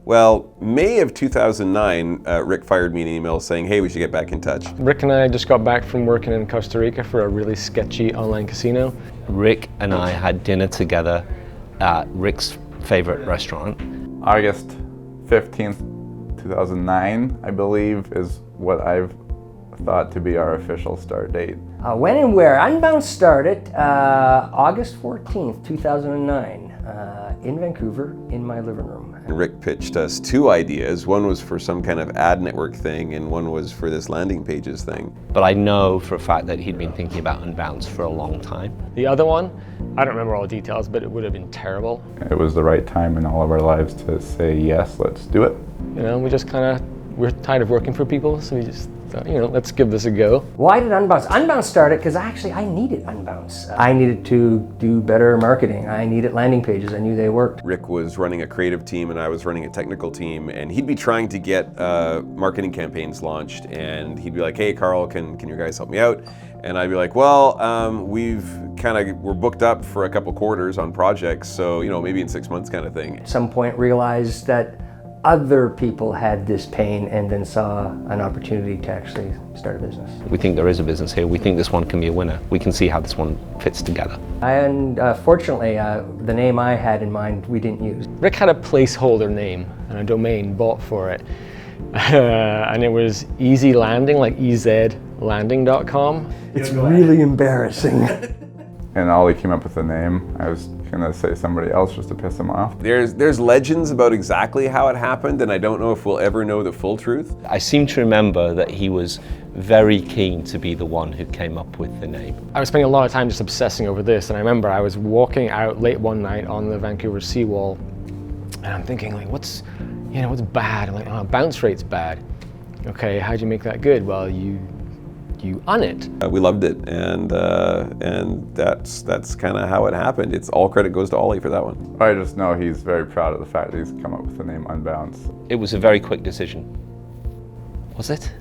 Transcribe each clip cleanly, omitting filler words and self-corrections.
Well, May of 2009, Rick fired me an email saying, hey, we should get back in touch. Rick and I just got back from working in Costa Rica for a really sketchy online casino. Rick and I had dinner together at Rick's favorite restaurant. August 15th, 2009, I believe, is what I've thought to be our official start date. When and where? Unbounce started August 14th, 2009, in Vancouver, in my living room. Rick pitched us two ideas. One was for some kind of ad network thing, and one was for this landing pages thing. But I know for a fact that he'd been thinking about Unbounce for a long time. The other one, I don't remember all the details, but it would have been terrible. It was the right time in all of our lives to say, yes, let's do it. You know, we're tired of working for people, so we just thought, you know, let's give this a go. Why did Unbounce? Unbounce started because actually I needed Unbounce. I needed to do better marketing. I needed landing pages. I knew they worked. Rick was running a creative team and I was running a technical team, and he'd be trying to get marketing campaigns launched, and he'd be like, hey Carl, can you guys help me out? And I'd be like, well, we're booked up for a couple quarters on projects, so you know, maybe in 6 months kind of thing. At some point realized that other people had this pain and then saw an opportunity to actually start a business. We think there is a business here. We think this one can be a winner. We can see how this one fits together. And fortunately, the name I had in mind, we didn't use. Rick had a placeholder name and a domain bought for it. And it was Easy Landing, like ezlanding.com. It's really embarrassing. And Ollie came up with a name. I was gonna say somebody else just to piss him off. There's legends about exactly how it happened, and I don't know if we'll ever know the full truth. I seem to remember that he was very keen to be the one who came up with the name. I was spending a lot of time just obsessing over this, and I remember I was walking out late one night on the Vancouver seawall, and I'm thinking, like, what's bad? I'm like, oh, bounce rate's bad. Okay, how'd you make that good? Well, you un it. We loved it, and that's kind of how it happened. It's all credit goes to Ollie for that one. I just know he's very proud of the fact that he's come up with the name Unbounce. It was a very quick decision. Was it?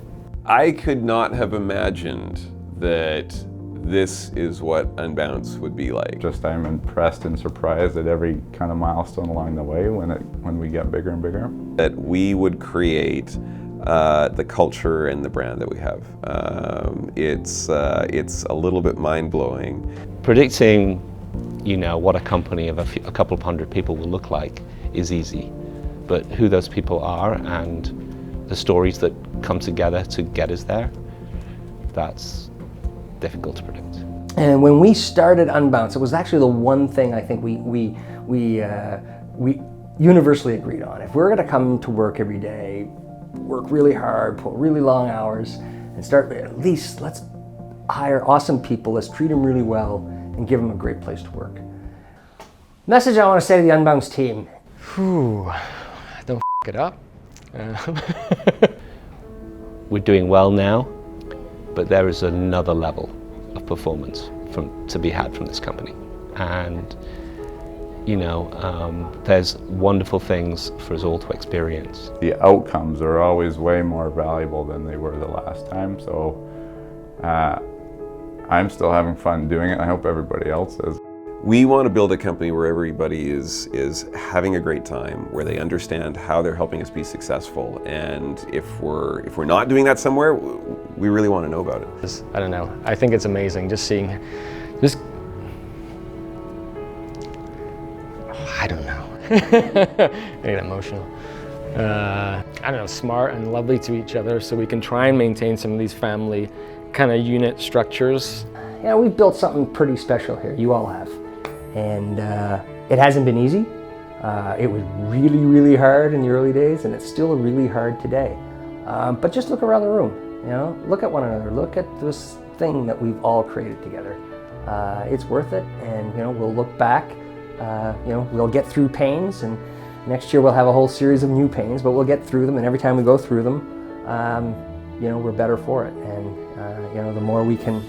I could not have imagined that this is what Unbounce would be like. Just I'm impressed and surprised at every kind of milestone along the way when we get bigger and bigger. That we would create the culture and the brand that we have. It's a little bit mind-blowing. Predicting, you know, what a company of a couple of hundred people will look like is easy, but who those people are and the stories that come together to get us there, that's difficult to predict. And when we started Unbounce, it was actually the one thing I think we universally agreed on. If we're going to come to work every day, work really hard, put really long hours, and start, at least let's hire awesome people, let's treat them really well, and give them a great place to work. Message I want to say to the Unbounce team. Don't f it up. We're doing well now, but there is another level of performance to be had from this company. And you know, there's wonderful things for us all to experience. The outcomes are always way more valuable than they were the last time, so I'm still having fun doing it. I hope everybody else is. We want to build a company where everybody is having a great time, where they understand how they're helping us be successful, and if we're not doing that somewhere, we really want to know about it. I don't know. I think it's amazing just seeing, I don't know. I get emotional. I don't know, smart and lovely to each other, so we can try and maintain some of these family kind of unit structures. Yeah, we've built something pretty special here. You all have. And it hasn't been easy. It was really, really hard in the early days, and it's still really hard today. But just look around the room, you know, look at one another, look at this thing that we've all created together. It's worth it, and you know, we'll look back, you know, we'll get through pains, and next year we'll have a whole series of new pains, but we'll get through them, and every time we go through them, you know, we're better for it. And you know, the more we can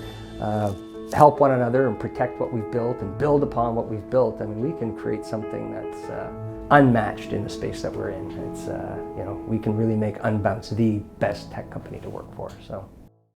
help one another and protect what we've built and build upon what we've built, I mean, we can create something that's unmatched in the space that we're in. It's, you know, we can really make Unbounce the best tech company to work for. So.